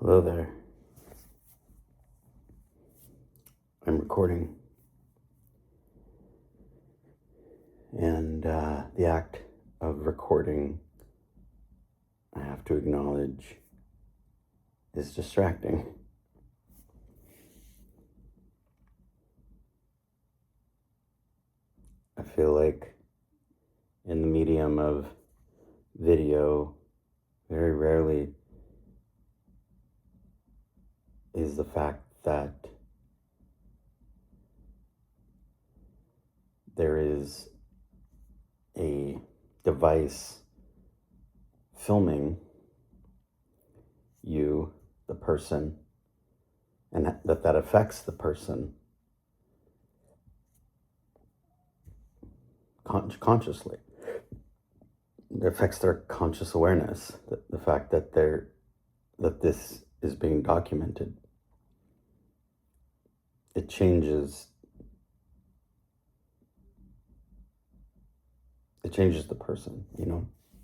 Hello there. I'm recording, and the act of recording, I have to acknowledge, is distracting. I feel like in the medium of video, very rarely is the fact that there is a device filming you, the person, and that affects the person consciously. It affects their conscious awareness, the fact that this is being documented. It changes the person,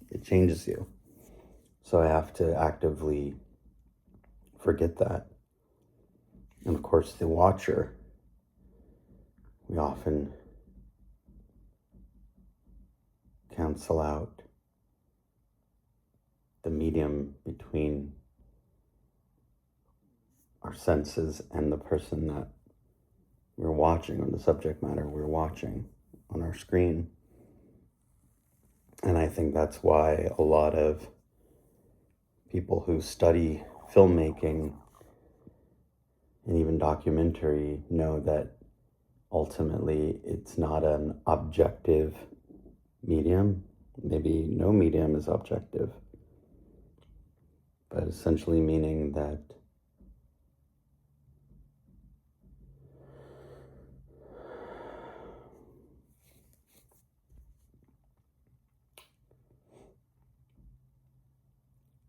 it changes you. So I have to actively forget that. And of course, the watcher, we often cancel out the medium between our senses and the person that we're watching, or the subject matter we're watching on our screen. And I think that's why a lot of people who study filmmaking and even documentary know that ultimately it's not an objective medium. Maybe no medium is objective, but essentially meaning that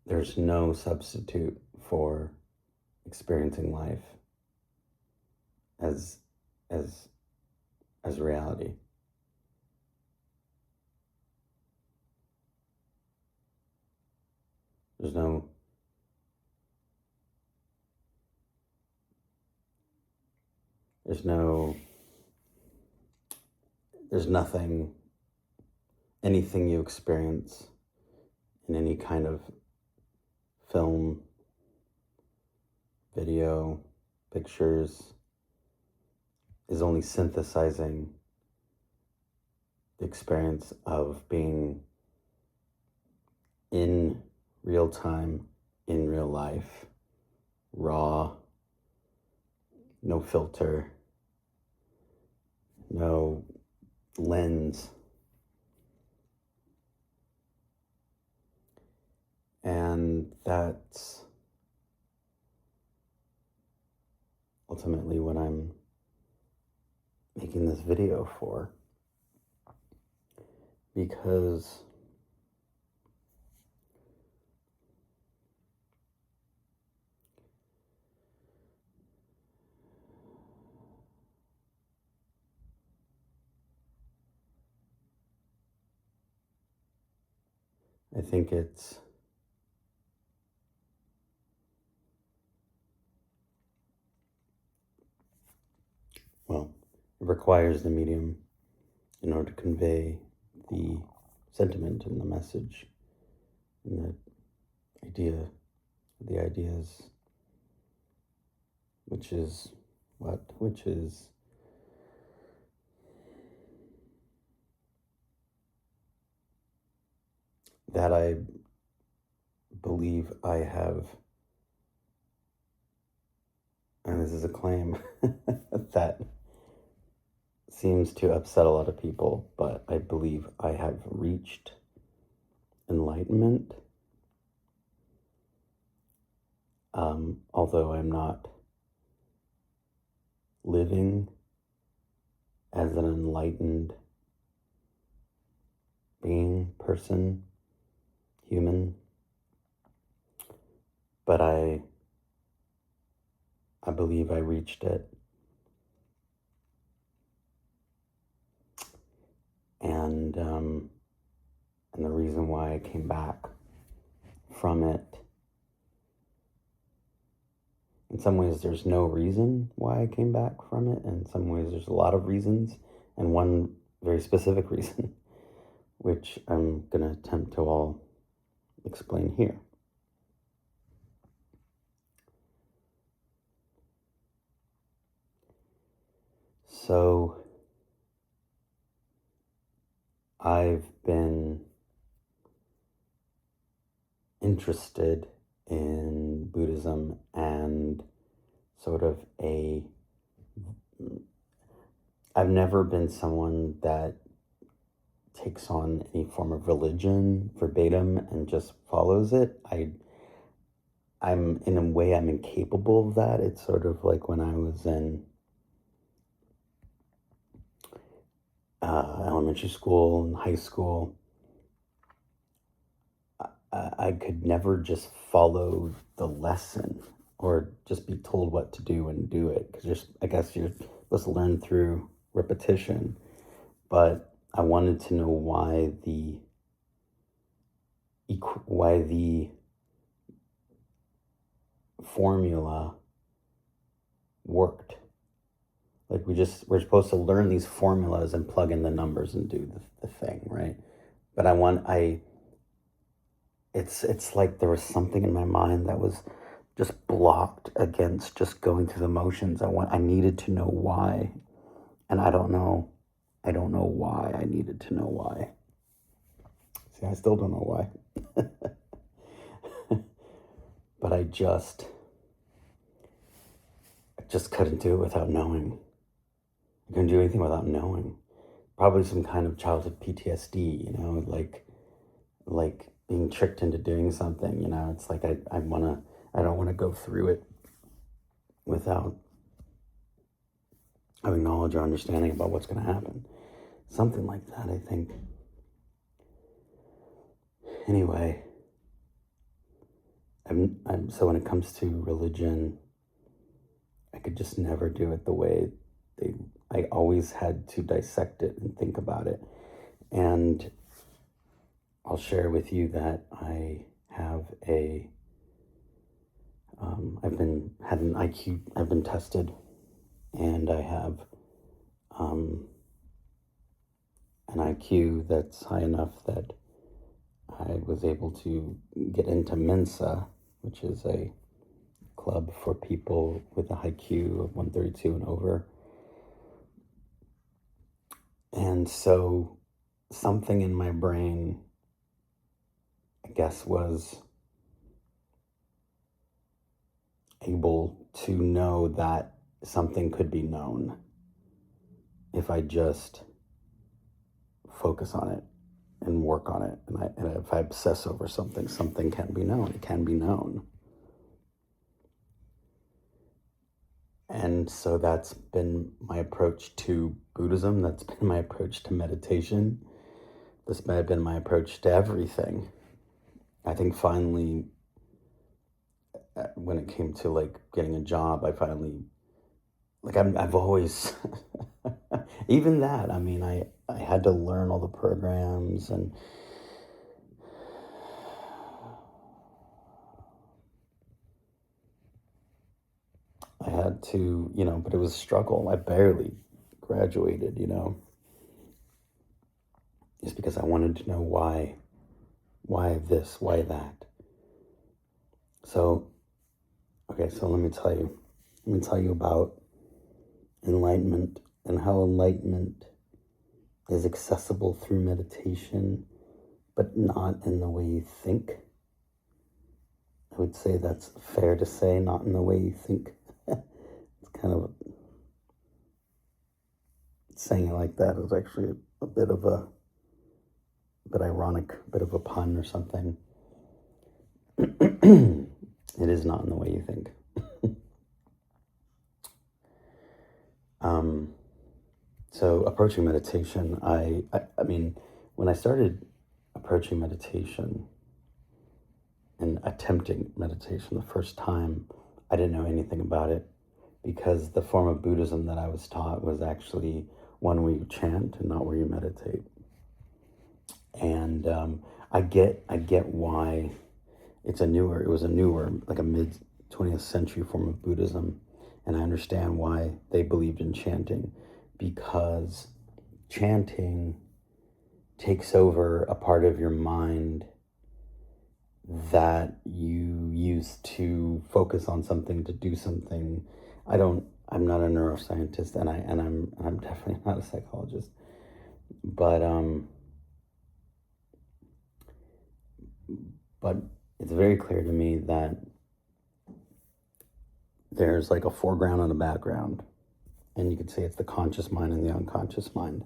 there's no substitute for experiencing life as reality. There's nothing, anything you experience in any kind of film, video, pictures is only synthesizing the experience of being in real time, in real life, raw, no filter, no lens. And that's ultimately what I'm making this video for. Because I think it requires the medium in order to convey the sentiment and the message and the ideas, which is that I believe I have, and this is a claim that seems to upset a lot of people, but I believe I have reached enlightenment, although I'm not living as an enlightened being, person, human, but I believe I reached it. And the reason why I came back from it in some ways there's no reason why I came back from it, and in some ways there's a lot of reasons, and one very specific reason, which I'm going to attempt to all explain here. So, I've been interested in Buddhism and sort of I've never been someone that takes on any form of religion verbatim and just follows it. I'm in a way I'm incapable of that. It's sort of like when I was in elementary school and high school. I could never just follow the lesson or just be told what to do and do it, because I guess you're supposed to learn through repetition. But I wanted to know why the formula worked. Like we're supposed to learn these formulas and plug in the numbers and do the thing, right? But it's like there was something in my mind that was just blocked against just going through the motions. I needed to know why. And I don't know why I needed to know why. See, I still don't know why. But I just couldn't do it without knowing. I couldn't do anything without knowing. Probably some kind of childhood PTSD, like being tricked into doing something, It's like I don't want to go through it without having knowledge or understanding about what's going to happen. Something like that, I think. Anyway, so when it comes to religion, I could just never do it the way I always had to dissect it and think about it. And I'll share with you that I have had an IQ, I've been tested, and I have an IQ that's high enough that I was able to get into Mensa, which is a club for people with a high Q of 132 and over. And so something in my brain, I guess, was able to know that something could be known if I just focus on it and work on it. And if I obsess over something can be known. It can be known. And so that's been my approach to Buddhism. That's been my approach to meditation. This may have been my approach to everything. I think finally, when it came to like getting a job, I've always, even that, I had to learn all the programs, and I had to, but it was a struggle. I barely graduated, just because I wanted to know why this, why that. So, okay, so let me tell you about enlightenment and how enlightenment is accessible through meditation, but not in the way you think. I would say that's fair to say, not in the way you think. It's kind of, saying it like that is actually a bit ironic, a bit of a pun or something. It is not in the way you think. So approaching meditation, I mean, when I started approaching meditation and attempting meditation the first time, I didn't know anything about it, because the form of Buddhism that I was taught was actually one where you chant and not where you meditate. And I get why it was a newer, like a 20th century form of Buddhism, and I understand why they believed in chanting, because chanting takes over a part of your mind that you use to focus on something, to do something. I'm not a neuroscientist, and I'm definitely not a psychologist, but it's very clear to me that there's like a foreground and a background, and you could say it's the conscious mind and the unconscious mind,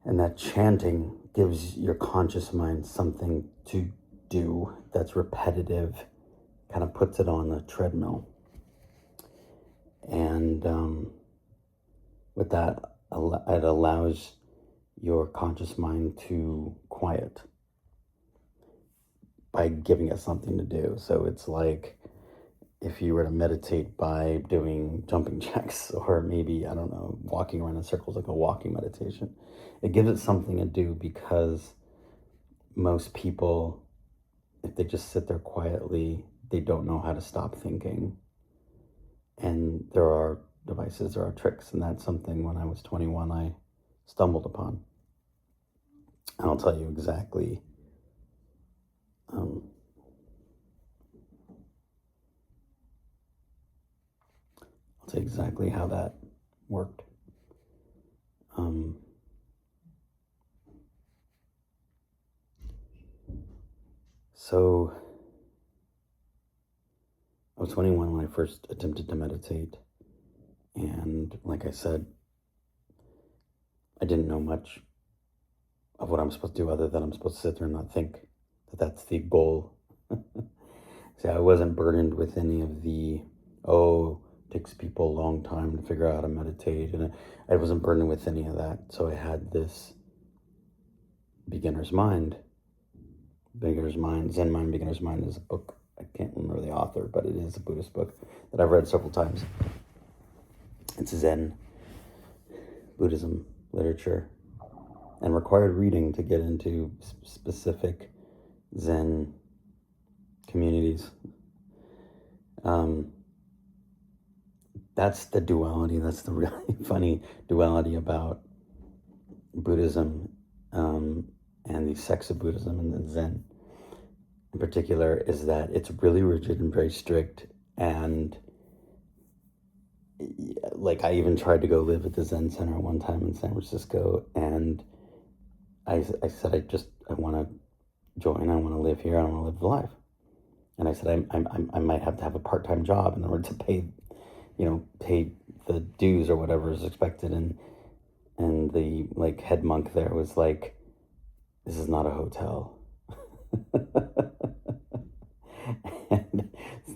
and that chanting gives your conscious mind something to do that's repetitive, kind of puts it on a treadmill. And with that, it allows your conscious mind to quiet by giving it something to do. So it's like if you were to meditate by doing jumping jacks, or maybe, I don't know, walking around in circles, like a walking meditation. It gives it something to do, because most people, if they just sit there quietly, they don't know how to stop thinking. And there are devices, there are tricks, and that's something when I was 21 I stumbled upon. And I'll tell you exactly how that worked. So I was 21 when I first attempted to meditate, and like I said, I didn't know much of what I'm supposed to do, other than I'm supposed to sit there and not think. That's the goal. See, I wasn't burdened with any of the, it takes people a long time to figure out how to meditate, and I wasn't burdened with any of that. So I had this beginner's mind. Zen Mind, Beginner's Mind is a book. I can't remember the author, but it is a Buddhist book that I've read several times. It's Zen Buddhism literature, and required reading to get into specific Zen communities. That's the duality. That's the really funny duality about Buddhism, and the sects of Buddhism and the Zen in particular, is that it's really rigid and very strict. And like, I even tried to go live at the Zen Center one time in San Francisco, and I said, I want to join. I want to live here. I want to live the life. And I said, I might have to have a part-time job in order to pay the dues or whatever is expected. And the like head monk there was like, this is not a hotel. And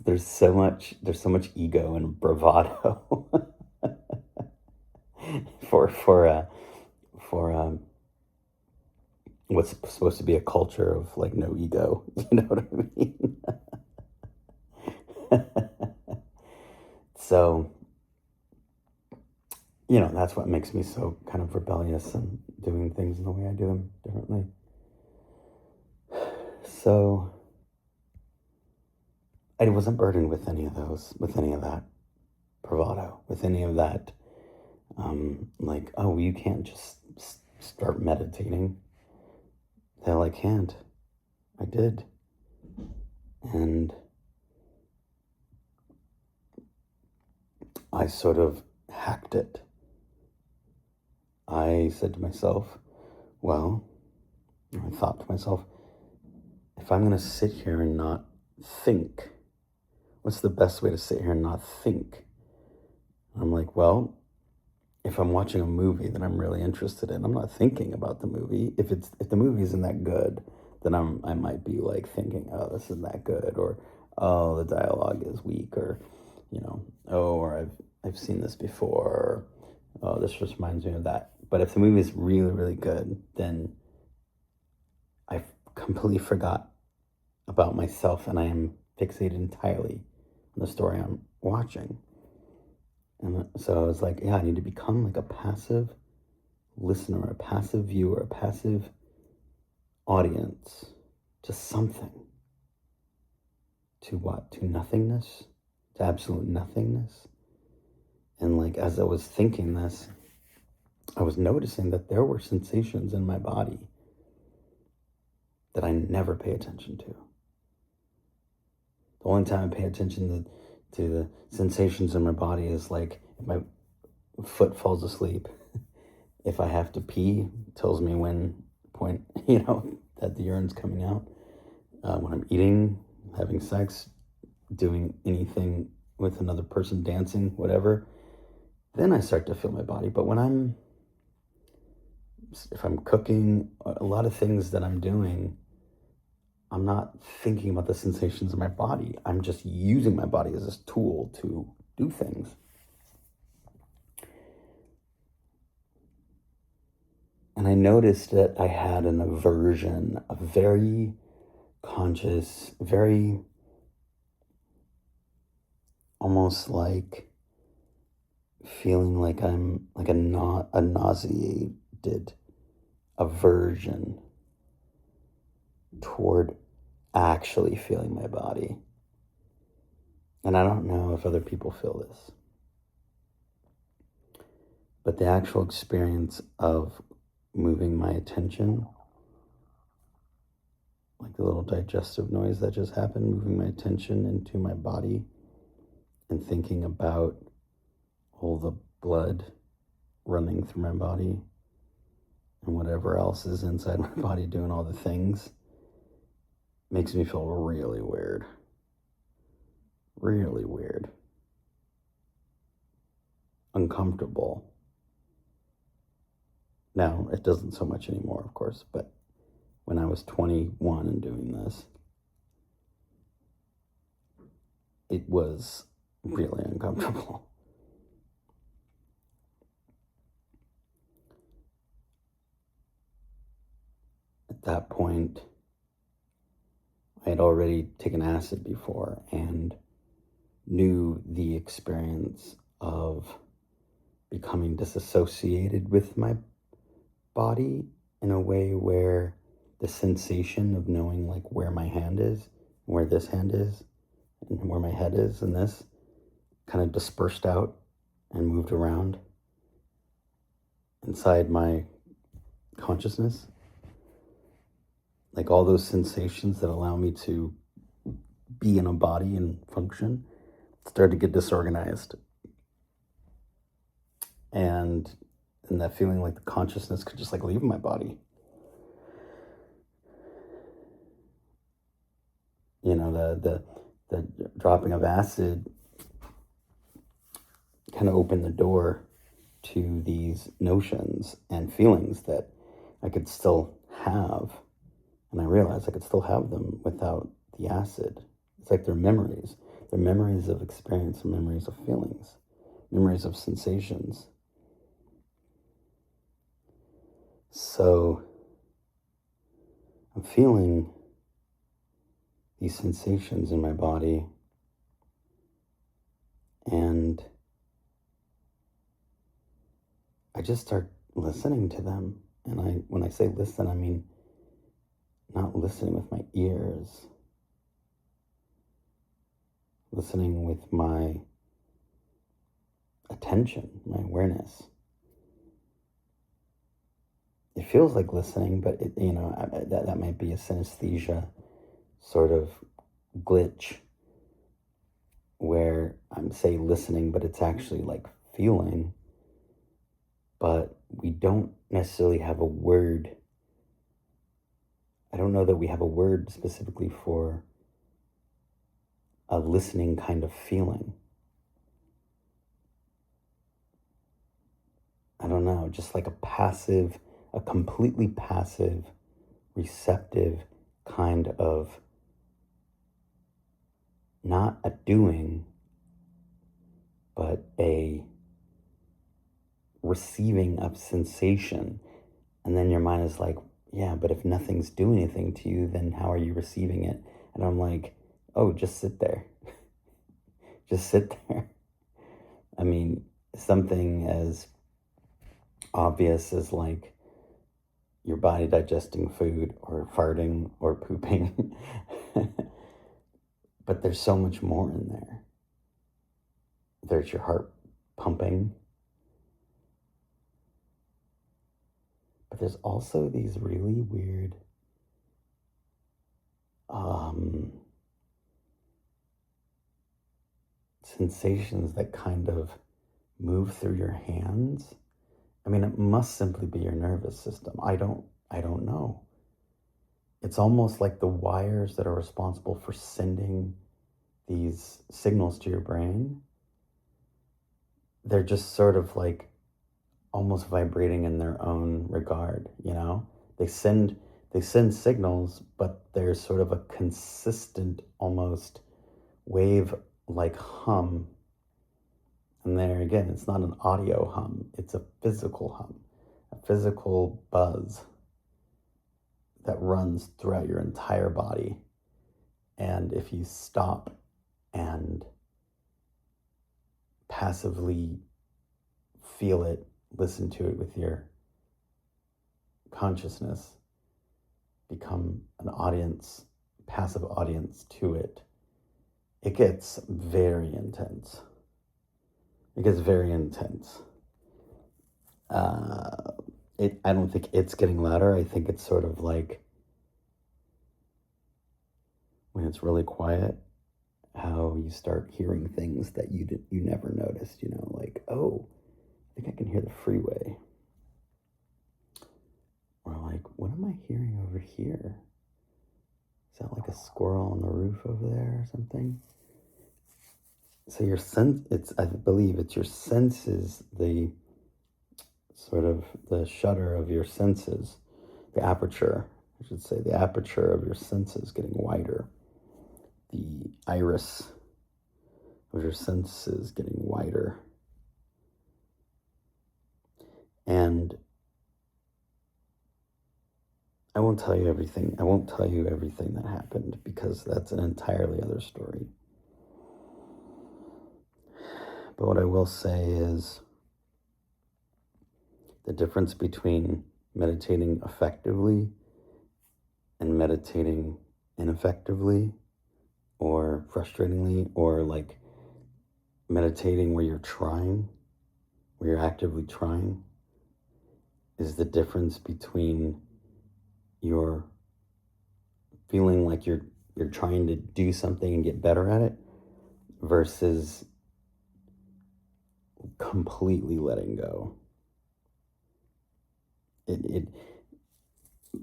there's so much ego and bravado for what's supposed to be a culture of like no ego. You know what I mean? So, that's what makes me so kind of rebellious and doing things in the way I do them differently. So I wasn't burdened with any of that bravado, with any of that, like, oh, you can't just start meditating. Hell, I can't. I did. And I sort of hacked it. I said to myself, I thought to myself, if I'm going to sit here and not think, what's the best way to sit here and not think? I'm like, well, if I'm watching a movie that I'm really interested in, I'm not thinking about the movie. If the movie isn't that good, then I might be like thinking, oh, this isn't that good, or oh, the dialogue is weak, or or I've seen this before, or oh, this just reminds me of that. But if the movie is really, really good, then I completely forgot about myself, and I am fixated entirely on the story I'm watching. And so I was like, yeah, I need to become like a passive listener, a passive viewer, a passive audience to something, to what? To nothingness? To absolute nothingness? And like, as I was thinking this, I was noticing that there were sensations in my body that I never pay attention to. The only time I pay attention to the sensations in my body is like if my foot falls asleep, if I have to pee, tells me when point, that the urine's coming out. When I'm eating, having sex, doing anything with another person, dancing, whatever, then I start to feel my body. But if I'm cooking, a lot of things that I'm doing, I'm not thinking about the sensations in my body. I'm just using my body as a tool to do things. And I noticed that I had an aversion, a very conscious, very almost like feeling like I'm like a nauseated aversion toward actually feeling my body. And I don't know if other people feel this, but the actual experience of moving my attention, like the little digestive noise that just happened, moving my attention into my body and thinking about all the blood running through my body and whatever else is inside my body doing all the things, makes me feel really weird. Really weird. Uncomfortable. Now, it doesn't so much anymore, of course, but when I was 21 and doing this, it was really uncomfortable. At that point, I had already taken acid before and knew the experience of becoming disassociated with my body in a way where the sensation of knowing like where my hand is, where this hand is, and where my head is, and this kind of dispersed out and moved around inside my consciousness. Like all those sensations that allow me to be in a body and function started to get disorganized. And that feeling like the consciousness could just like leave my body. The dropping of acid kind of opened the door to these notions and feelings that I could still have. And I realized I could still have them without the acid. It's like they're memories. They're memories of experience and memories of feelings, memories of sensations. So I'm feeling these sensations in my body, and I just start listening to them. And when I say listen, I mean not listening with my ears, listening with my attention, my awareness. It feels like listening, but that might be a synesthesia sort of glitch where I'm say listening, but it's actually like feeling. But we don't necessarily have a word. I don't know that we have a word specifically for a listening kind of feeling. I don't know, just like a completely passive, receptive kind of not a doing, but a receiving of sensation. And then your mind is like, yeah, but if nothing's doing anything to you, then how are you receiving it? And I'm like, oh, just sit there. Just sit there. I mean, something as obvious as like your body digesting food or farting or pooping But there's so much more in there. There's your heart pumping. But there's also these really weird sensations that kind of move through your hands. I mean, it must simply be your nervous system. I don't know. It's almost like the wires that are responsible for sending these signals to your brain, they're just sort of like almost vibrating in their own regard, you know? They send signals, but there's sort of a consistent, almost wave-like hum. And there again, it's not an audio hum, it's a physical hum, a physical buzz that runs throughout your entire body. And if you stop and passively feel it, listen to it with your consciousness, become an audience, passive audience to it, it gets very intense. It gets very intense. I don't think it's getting louder. I think it's sort of like when it's really quiet, how you start hearing things that you never noticed, you know, like, oh, I think I can hear the freeway. Or like, what am I hearing over here? Is that like a squirrel on the roof over there or something? So your sense, I believe it's your senses, the sort of the shutter of your senses, the aperture, I should say, the aperture of your senses getting wider. The iris of your senses getting wider. And I won't tell you everything. I won't tell you everything that happened because that's an entirely other story. But what I will say is the difference between meditating effectively and meditating ineffectively or frustratingly, or like meditating where you're trying, where you're actively trying, is the difference between your feeling like you're trying to do something and get better at it versus completely letting go.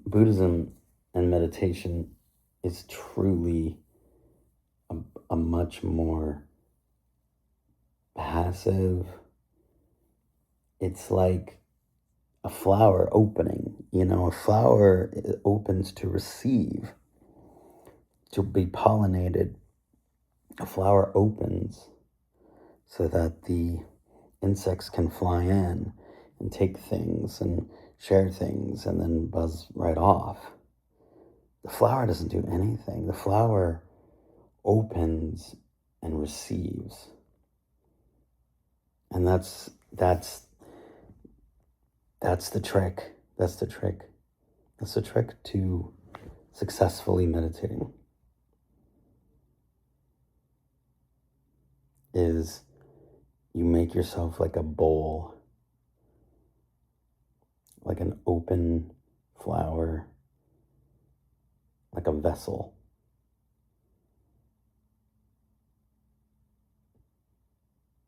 Buddhism and meditation is truly a much more passive. It's like a flower opening, you know, a flower opens to receive, to be pollinated. A flower opens so that the insects can fly in and take things and share things and then buzz right off. The flower doesn't do anything. The flower opens and receives. And that's the trick. That's the trick. That's the trick to successfully meditating. Is you make yourself like a bowl, like an open flower, like a vessel.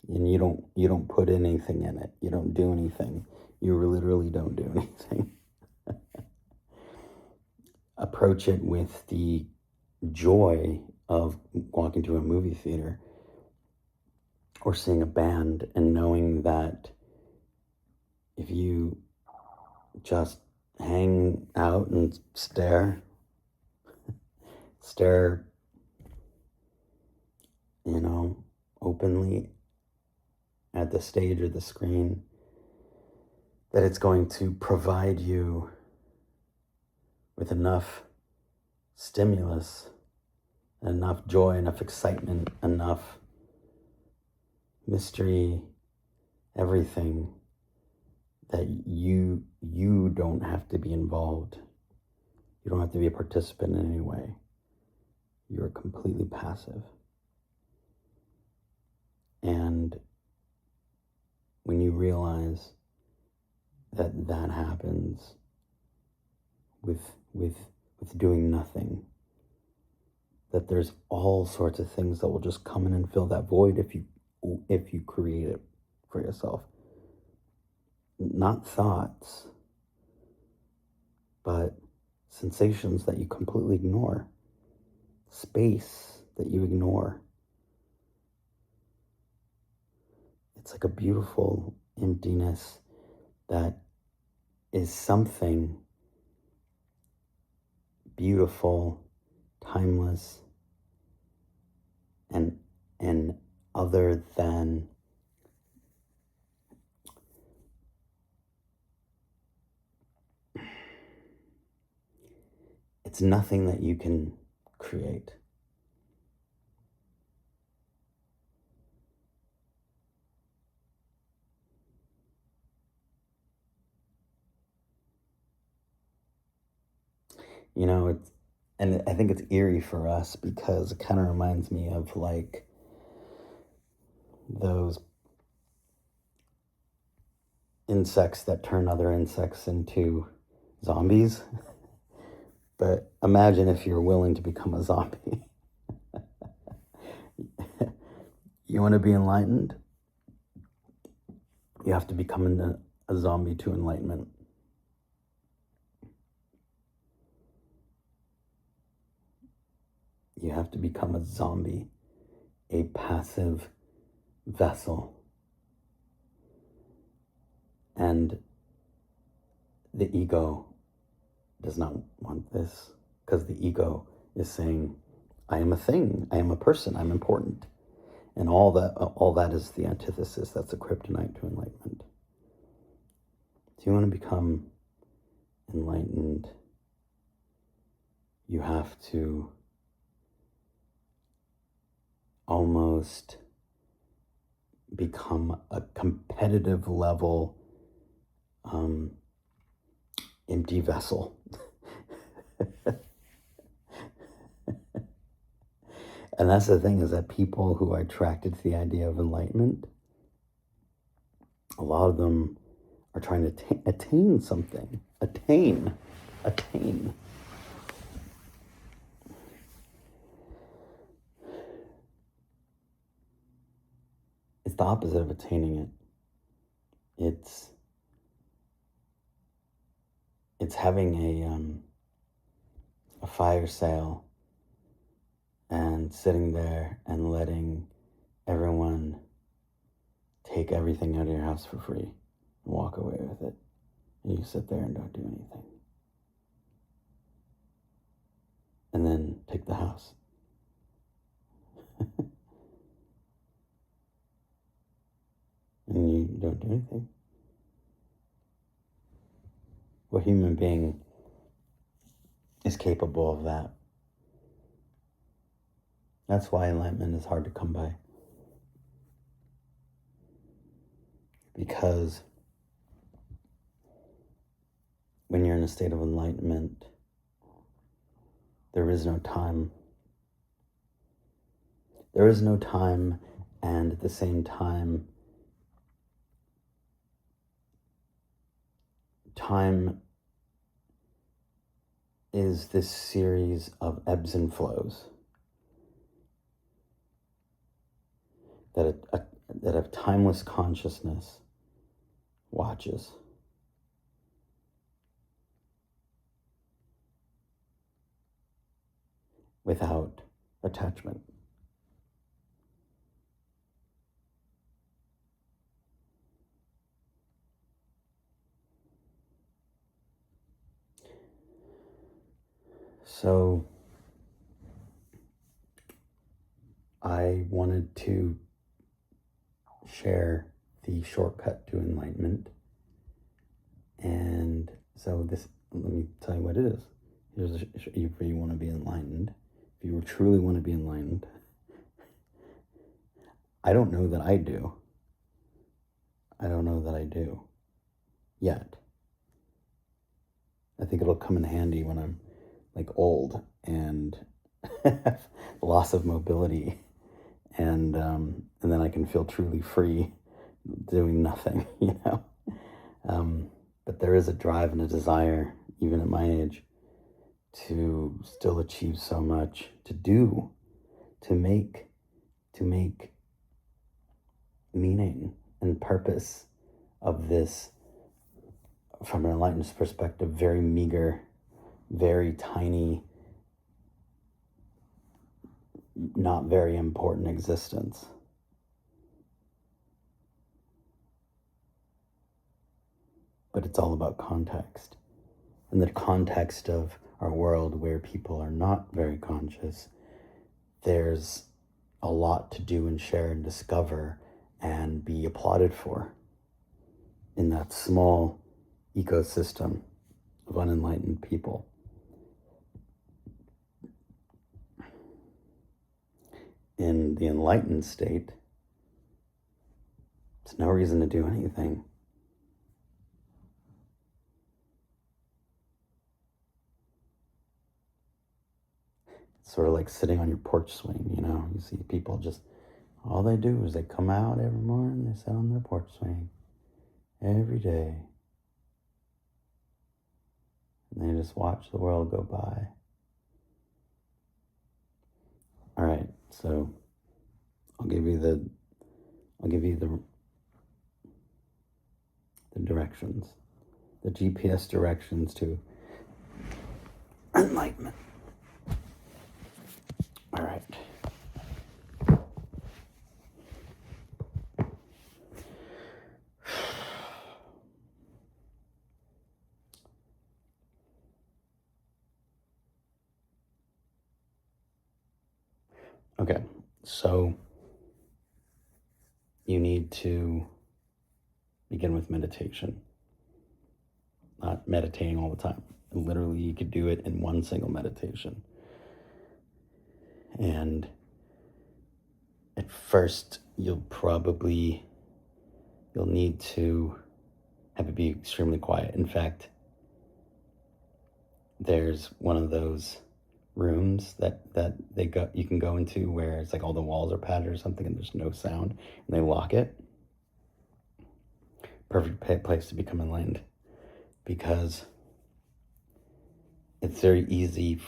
And you don't put anything in it. You don't do anything. You literally don't do anything. Approach it with the joy of walking to a movie theater or seeing a band and knowing that if you just hang out and stare, you know, openly at the stage or the screen, that it's going to provide you with enough stimulus, enough joy, enough excitement, enough mystery, everything, that you don't have to be involved. You don't have to be a participant in any way. you're completely passive. And when you realize that that happens with doing nothing, that there's all sorts of things that will just come in and fill that void if you create it for yourself. Not thoughts, but sensations that you completely ignore, space that you ignore. It's like a beautiful emptiness that is something beautiful, timeless, and other than it's nothing that you can create. You know, and I think it's eerie for us because it kind of reminds me of like those insects that turn other insects into zombies. But imagine if you're willing to become a zombie. You want to be enlightened? You have to become a zombie to enlightenment. You have to become a zombie, a passive vessel. And the ego does not want this, because the ego is saying, I am a thing, I am a person, I'm important. And all that is the antithesis. That's a kryptonite to enlightenment. Do you want to become enlightened? You have to almost become a competitive level empty vessel. And that's the thing, is that people who are attracted to the idea of enlightenment, a lot of them are trying to attain something. Attain. It's the opposite of attaining it. It's having a fire sale and sitting there and letting everyone take everything out of your house for free and walk away with it. And you sit there and don't do anything. And then take the house. And you don't do anything. What human being is capable of that? That's why enlightenment is hard to come by. Because when you're in a state of enlightenment, there is no time. There is no time, and at the same time, time is this series of ebbs and flows that a timeless consciousness watches. Without attachment. So I wanted to share the shortcut to enlightenment. And so let me tell you what it is. If you want to be enlightened, if you truly want to be enlightened, I don't know that I do. I don't know that I do yet. I think it'll come in handy when I'm like old and loss of mobility, and then I can feel truly free doing nothing, you know. But there is a drive and a desire, even at my age, to still achieve so much, to do, to make, to make meaning and purpose of this, from an enlightened perspective, very meager, very tiny, not very important existence. But it's all about context. In the context of our world where people are not very conscious, there's a lot to do and share and discover and be applauded for in that small ecosystem of unenlightened people. In the enlightened state, there's no reason to do anything. It's sort of like sitting on your porch swing, you know? You see people just, all they do is they come out every morning, they sit on their porch swing every day. And they just watch the world go by. All right, so I'll give you the directions, the GPS directions to enlightenment. All right. Okay, so you need to begin with meditation. Not meditating all the time. Literally, you could do it in one single meditation. And at first, you'll need to have it be extremely quiet. In fact, there's one of those rooms that you can go into where it's like all the walls are padded or something and there's no sound, and they lock it. Perfect place to become enlightened, because it's very easy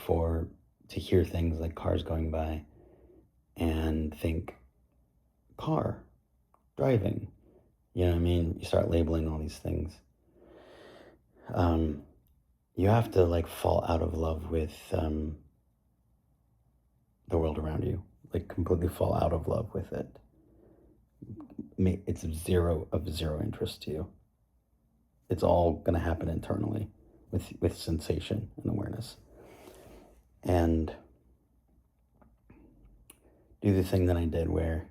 to hear things like cars going by and think car, driving, you know what I mean? You start labeling all these things. You have to like fall out of love with the world around you, like completely fall out of love with it. It's of zero interest to you. It's all going to happen internally with sensation and awareness. And do the thing that I did where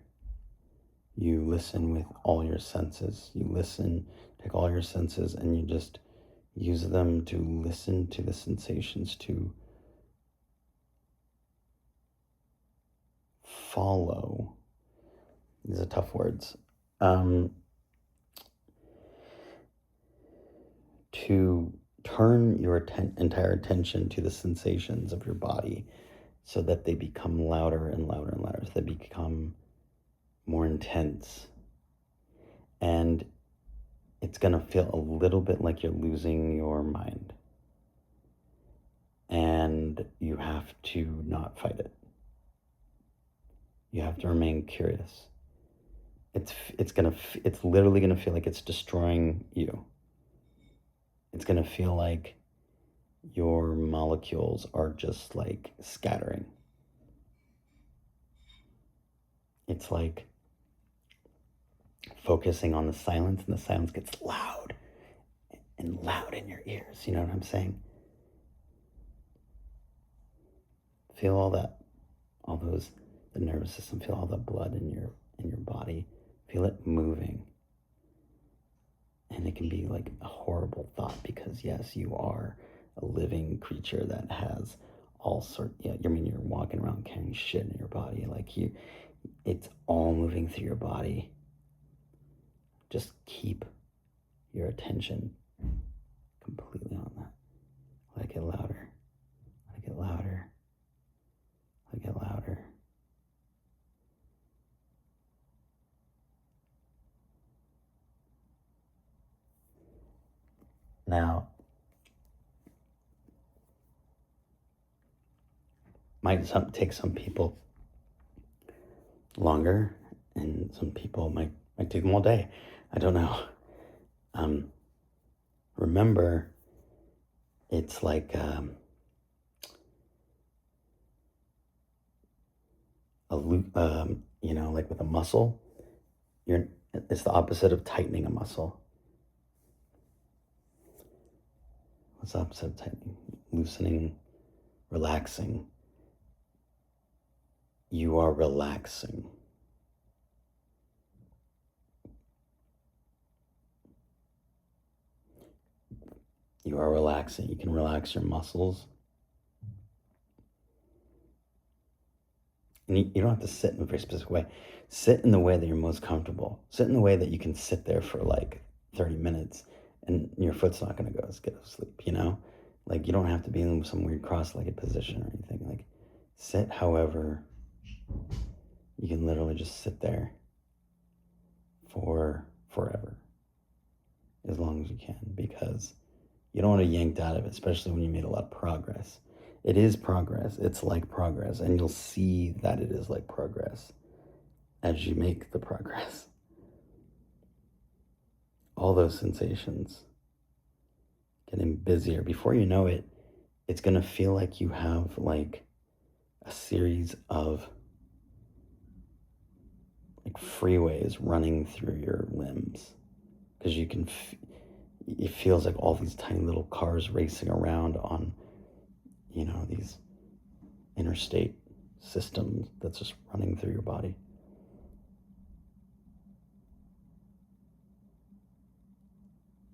you listen with all your senses. You listen, take all your senses, and you just use them to listen to the sensations, to follow. These are tough words. To turn your entire attention to the sensations of your body so that they become louder and louder and louder, so they become more intense. And it's going to feel a little bit like you're losing your mind. And you have to not fight it. You have to remain curious. It's literally going to feel like it's destroying you. It's going to feel like your molecules are just like scattering. It's like focusing on the silence, and the silence gets loud and loud in your ears. You know what I'm saying? Feel all that, the nervous system, feel all the blood in your body. Feel it moving. And it can be like a horrible thought, because yes, you are a living creature that has all sorts, you're walking around carrying shit in your body. It's all moving through your body. Just keep your attention completely on that. Let it get louder. Let it get louder. It'll get louder. Now, might take some people longer, and some people might take them all day. I don't know. Remember, it's like like with a muscle, it's the opposite of tightening a muscle. What's the opposite of tightening? Loosening, relaxing. You are relaxing. You are relaxing. You can relax your muscles. And you don't have to sit in a very specific way. Sit in the way that you're most comfortable. Sit in the way that you can sit there for like 30 minutes and your foot's not going to go get to sleep, you know? Like, you don't have to be in some weird cross-legged position or anything. Like, sit however you can literally just sit there for forever, as long as you can, because you don't want to yanked out of it, especially when you made a lot of progress. It is progress. It's like progress, and you'll see that it is like progress as you make the progress. All those sensations getting busier. Before you know it, it's going to feel like you have like a series of like freeways running through your limbs, because you can it feels like all these tiny little cars racing around on, these interstate systems that's just running through your body.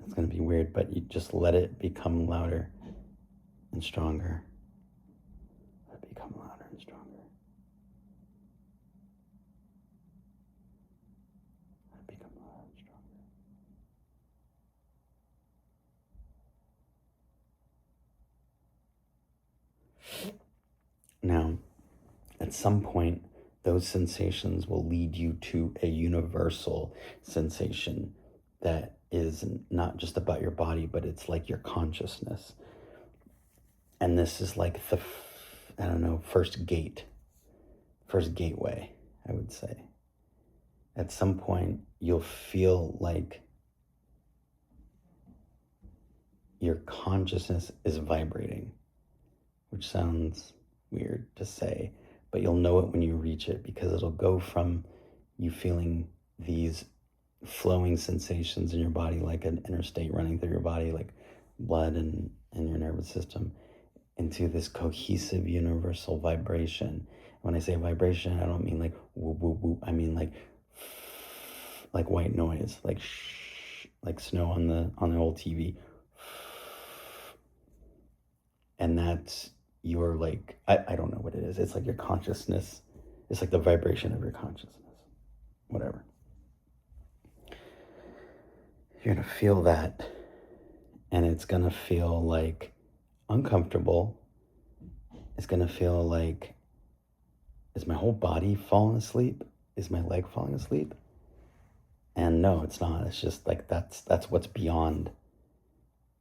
It's going to be weird, but you just let it become louder and stronger. Let it become louder and stronger. Let it become louder and stronger. Now, at some point, those sensations will lead you to a universal sensation that is not just about your body, but it's like your consciousness. And this is like the, first gateway, I would say. At some point, you'll feel like your consciousness is vibrating, which sounds weird to say, but you'll know it when you reach it, because it'll go from you feeling these flowing sensations in your body, like an interstate running through your body, like blood and your nervous system, into this cohesive universal vibration. When I say vibration, I don't mean like whoop, whoop, whoop. I mean like white noise, like snow on the old TV. And that's your, like, I don't know what it is. It's like your consciousness. It's like the vibration of your consciousness. Whatever. You're going to feel that, and it's going to feel like uncomfortable. It's going to feel like, is my whole body falling asleep? Is my leg falling asleep? And no, it's not. It's just like that's what's beyond.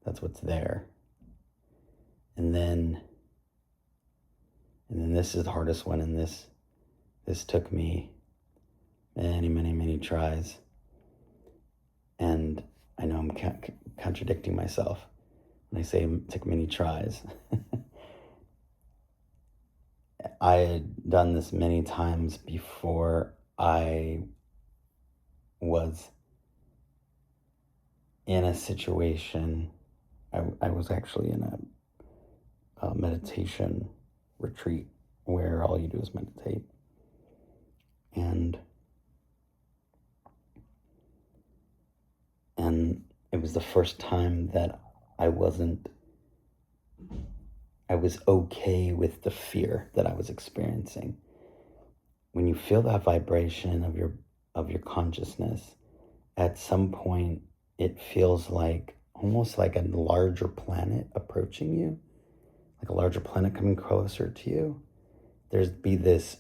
That's what's there. And then this is the hardest one, and this took me many tries. And I know I'm contradicting myself when I say it took many tries. I had done this many times before I was in a situation. I was actually in a meditation retreat where all you do is meditate. And it was the first time that I was okay with the fear that I was experiencing. When you feel that vibration of your consciousness, at some point it feels like almost like a larger planet approaching you, like a larger planet coming closer to you. there'd be this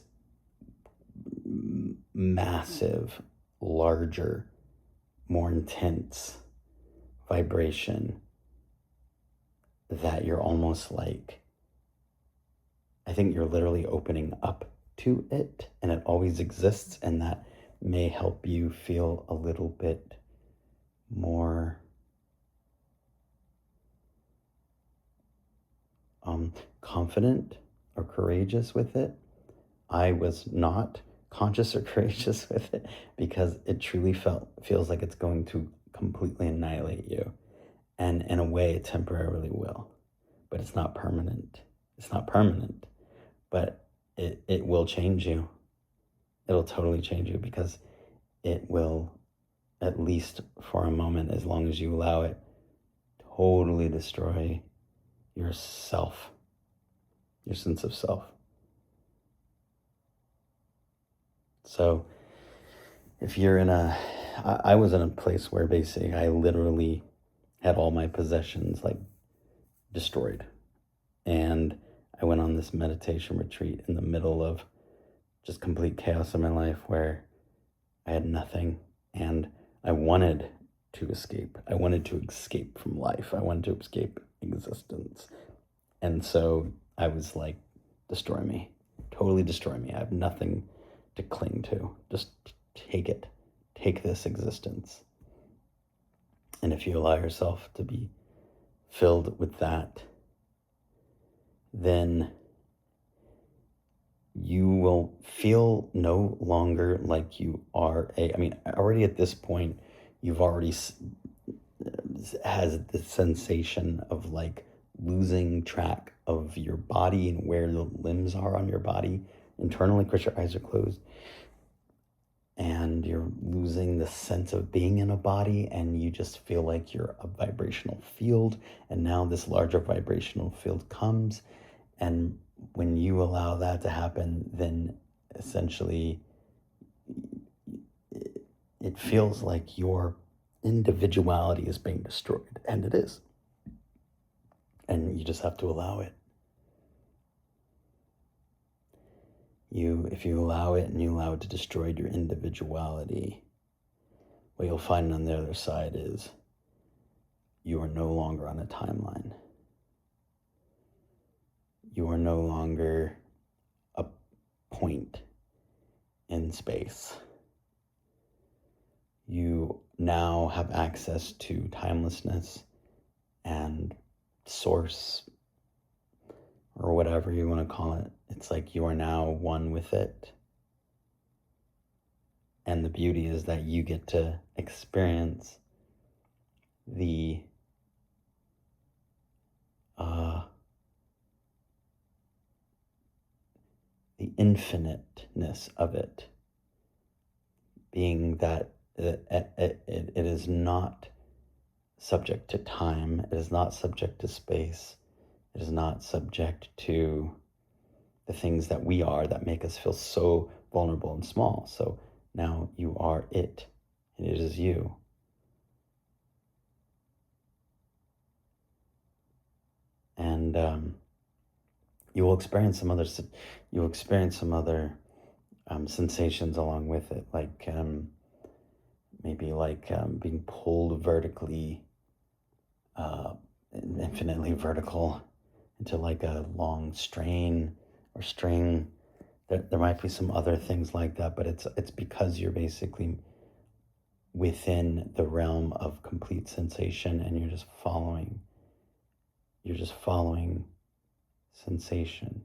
massive, larger, more intense vibration that you're almost like, I think you're literally opening up to it, and it always exists, and that may help you feel a little bit more confident or courageous with it. I was not conscious or courageous with it because it truly feels like it's going to completely annihilate you. And in a way, it temporarily will, but it's not permanent. It's not permanent, but it will change you. It'll totally change you because it will, at least for a moment, as long as you allow it, totally destroy yourself, your sense of self. So if you're I was in a place where basically I literally had all my possessions like destroyed. And I went on this meditation retreat in the middle of just complete chaos in my life where I had nothing, and I wanted to escape. I wanted to escape from life. I wanted to escape existence. And so I was like, destroy me, totally destroy me. I have nothing to cling to. Just take it. Take this existence. And if you allow yourself to be filled with that, then you will feel no longer like you are already at this point, you've already has the sensation of like losing track of your body and where the limbs are on your body internally because your eyes are closed, and you're losing the sense of being in a body, and you just feel like you're a vibrational field. And now this larger vibrational field comes, and when you allow that to happen, then essentially it feels like your individuality is being destroyed, and it is. And you just have to allow it. If you allow it and you allow it to destroy your individuality, what you'll find on the other side is you are no longer on a timeline. You are no longer a point in space. You now have access to timelessness and source, or whatever you want to call it. It's like you are now one with it. And the beauty is that you get to experience the infiniteness of it, being that it is not subject to time, it is not subject to space, it is not subject to the things that we are that make us feel so vulnerable and small. So now you are it, and it is you. And you will experience some other sensations along with it, like maybe like being pulled vertically, infinitely vertical, into like a long strain or string. There might be some other things like that, but it's because you're basically within the realm of complete sensation, and you're just following sensation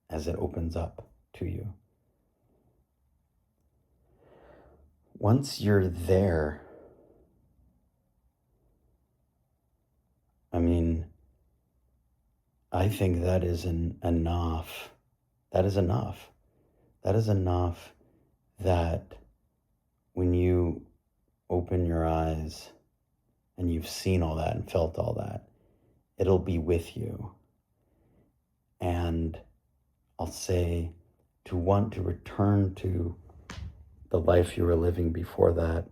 as it opens up to you. Once you're there, I think that is enough. That is enough. That is enough that when you open your eyes and you've seen all that and felt all that, it'll be with you. And I'll say, to want to return to the life you were living before that,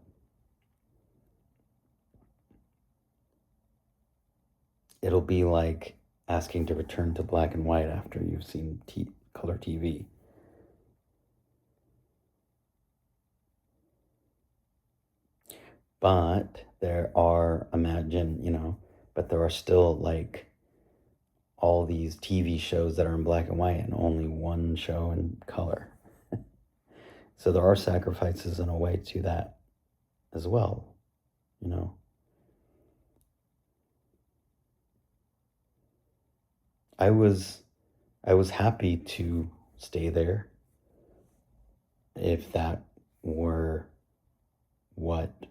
it'll be like asking to return to black and white after you've seen color TV. But there are, but there are still like all these TV shows that are in black and white and only one show in color. So there are sacrifices in a way to that as well, you know. I was happy to stay there if that were what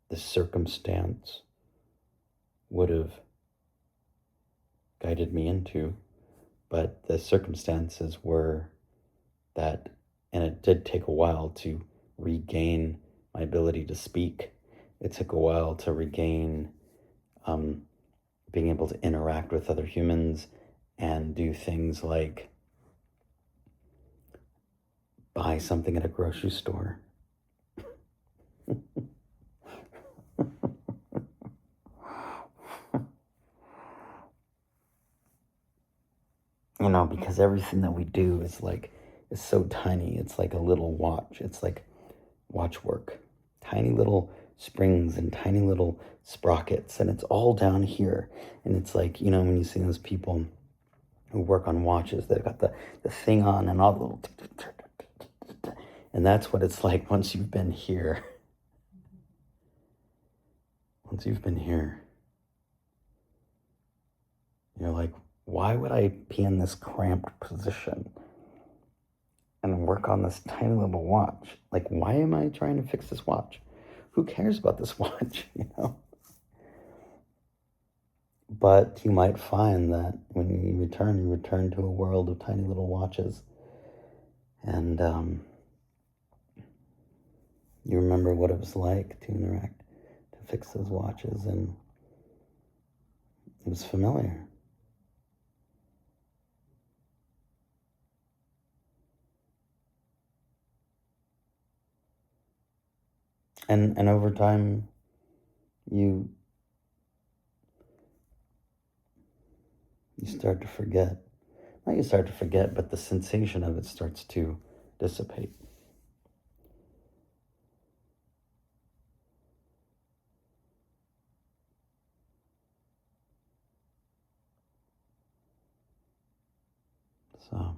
the circumstance would have guided me into. But the circumstances were that, and it did take a while to regain my ability to speak. It took a while to regain being able to interact with other humans and do things like buy something at a grocery store. Because everything that we do is so tiny. It's like a little watch. It's like watch work. Tiny little springs and tiny little sprockets, and it's all down here. And it's like, when you see those people who work on watches, they've got the thing on and all the little, and that's what it's like once you've been here. Once you've been here, you're like, why would I be in this cramped position and work on this tiny little watch? Like, why am I trying to fix this watch? Who cares about this watch, But you might find that when you return to a world of tiny little watches. And you remember what it was like to interact, to fix those watches, and it was familiar. And over time, you start to forget. Not you start to forget, but the sensation of it starts to dissipate. So,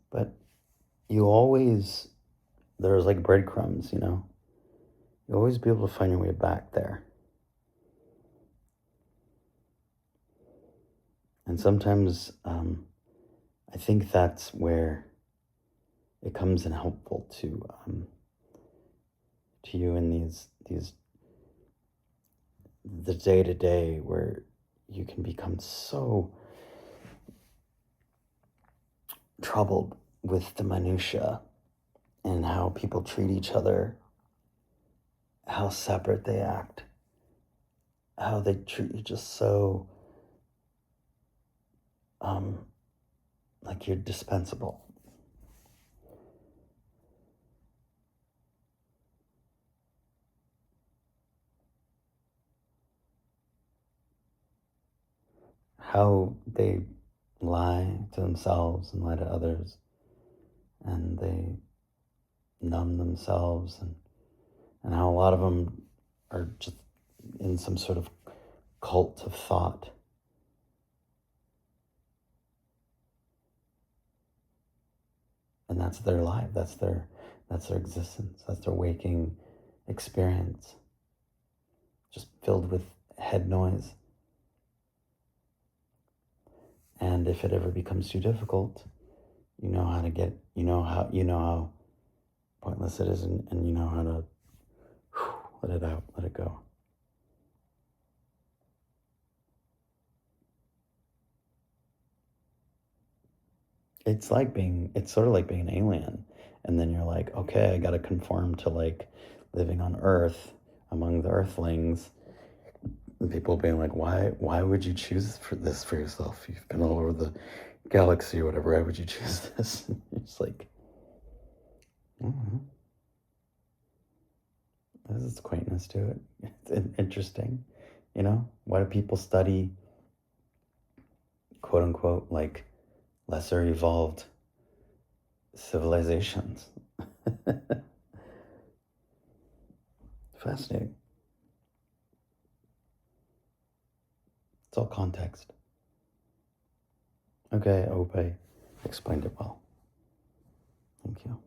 but there's like breadcrumbs, You always be able to find your way back there. And sometimes I think that's where it comes in helpful to you in these the day to day where you can become so troubled with the minutia and how people treat each other, how separate they act, how they treat you just so like you're dispensable. How they lie to themselves and lie to others, and they numb themselves, and how a lot of them are just in some sort of cult of thought. And that's their life, that's their existence, that's their waking experience, just filled with head noise. And if it ever becomes too difficult, you know how pointless it is, and you know how to let it out, let it go. It's sort of like being an alien. And then you're like, okay, I got to conform to like living on Earth among the Earthlings. And people being like, why would you choose this for yourself? You've been all over the galaxy or whatever. Why would you choose this? It's like, there's its quaintness to it. It's interesting. You know, why do people study, quote unquote, like lesser evolved civilizations? Fascinating. It's all context. Okay, I hope I explained it well. Thank you.